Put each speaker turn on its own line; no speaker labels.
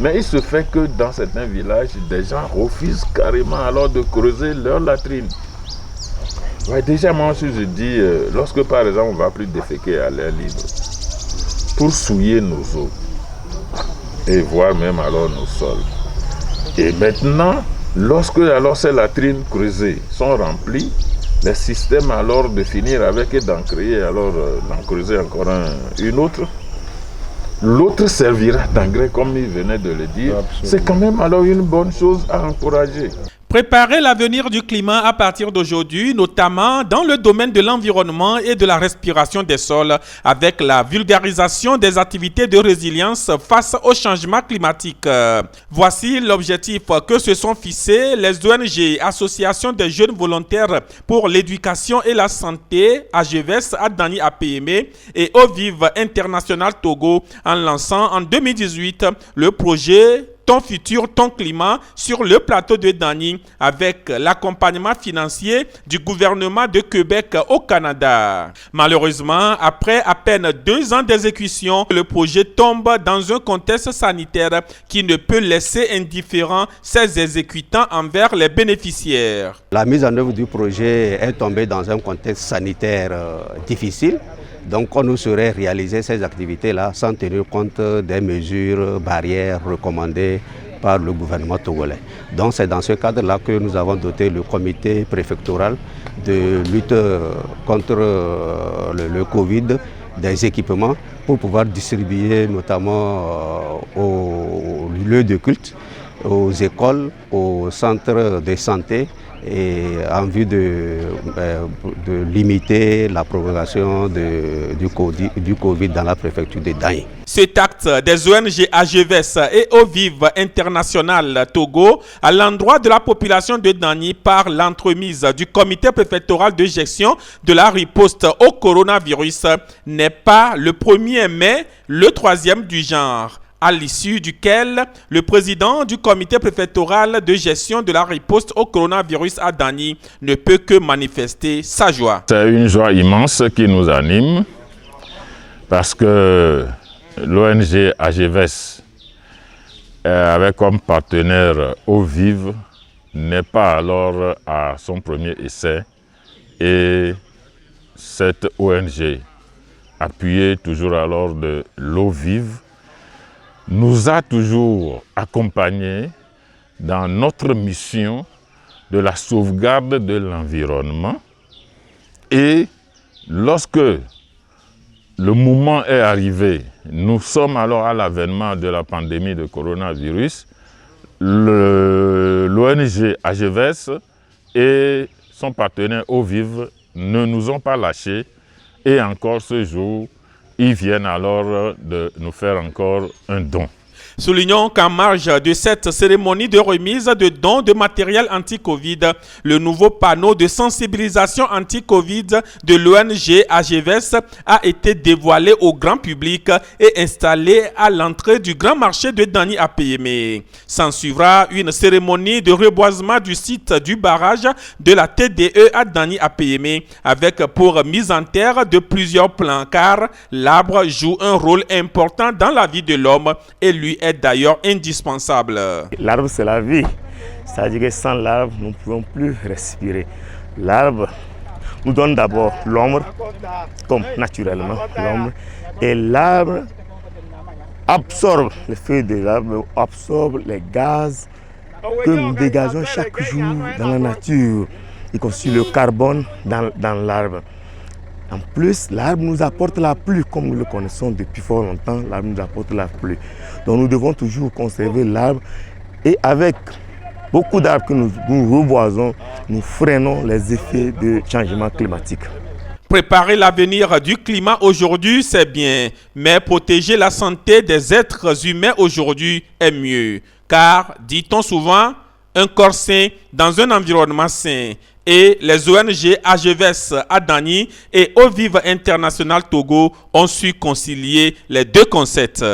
Mais il se fait que dans certains villages, des gens refusent carrément alors de creuser leur latrine. Ouais, déjà, moi aussi, je dis, lorsque par exemple, on ne va plus déféquer à l'air libre, pour souiller nos eaux, et voir même alors nos sols. Et maintenant, lorsque alors ces latrines creusées sont remplies, les systèmes alors de finir avec et d'en créer, alors d'en creuser encore une autre, l'autre servira d'engrais comme il venait de le dire. C'est quand même alors une bonne chose à encourager.
Préparer l'avenir du climat à partir d'aujourd'hui, notamment dans le domaine de l'environnement et de la respiration des sols, avec la vulgarisation des activités de résilience face au changement climatique. Voici l'objectif que se sont fixés les ONG, Association des jeunes volontaires pour l'éducation et la santé, AGVES, Adani APME et Ovive International Togo, en lançant en 2018 le projet Ton futur, ton climat sur le plateau de Dany avec l'accompagnement financier du gouvernement de Québec au Canada. Malheureusement, après à peine 2 ans d'exécution, le projet tombe dans un contexte sanitaire qui ne peut laisser indifférents ses exécutants envers les bénéficiaires.
La mise en œuvre du projet est tombée dans un contexte sanitaire difficile. Donc on ne saurait réaliser ces activités-là sans tenir compte des mesures barrières recommandées par le gouvernement togolais. Donc c'est dans ce cadre-là que nous avons doté le comité préfectoral de lutte contre le Covid des équipements pour pouvoir distribuer notamment aux lieux de culte, aux écoles, aux centres de santé, et en vue de limiter la propagation du Covid dans la préfecture de Dany.
Cet acte des ONG AGVES et Ovive International Togo à l'endroit de la population de Dany par l'entremise du comité préfectoral de gestion de la riposte au coronavirus n'est pas le 1er mai, le 3e du genre, à l'issue duquel le président du comité préfectoral de gestion de la riposte au coronavirus à Dany ne peut que manifester sa joie.
C'est une joie immense qui nous anime parce que l'ONG AGVES, avec comme partenaire Ovive, n'est pas alors à son premier essai et cette ONG, appuyée toujours alors de l'Ovive, nous a toujours accompagnés dans notre mission de la sauvegarde de l'environnement. Et lorsque le moment est arrivé, nous sommes alors à l'avènement de la pandémie de coronavirus, l'ONG AGVES et son partenaire Ovive ne nous ont pas lâchés et encore ce jour, ils viennent alors de nous faire encore un don.
Soulignons qu'en marge de cette cérémonie de remise de dons de matériel anti-Covid, le nouveau panneau de sensibilisation anti-Covid de l'ONG AGVES a été dévoilé au grand public et installé à l'entrée du grand marché de Dany APME. S'en suivra une cérémonie de reboisement du site du barrage de la TDE à Dany APME avec pour mise en terre de plusieurs plants car l'arbre joue un rôle important dans la vie de l'homme et lui est d'ailleurs indispensable.
L'arbre, c'est la vie. C'est-à-dire que sans l'arbre, nous ne pouvons plus respirer. L'arbre nous donne d'abord l'ombre, comme naturellement l'ombre. Et l'arbre absorbe, les feuilles de l'arbre absorbent les gaz que nous dégageons chaque jour dans la nature. Y compris le carbone dans l'arbre. En plus, l'arbre nous apporte la pluie, comme nous le connaissons depuis fort longtemps, l'arbre nous apporte la pluie. Donc nous devons toujours conserver l'arbre et avec beaucoup d'arbres que nous reboisons, nous freinons les effets du changement climatique.
Préparer l'avenir du climat aujourd'hui, c'est bien, mais protéger la santé des êtres humains aujourd'hui est mieux. Car, dit-on souvent, un corps sain dans un environnement sain. Et les ONG AGVES à Dany et Ovive International Togo ont su concilier les deux concepts.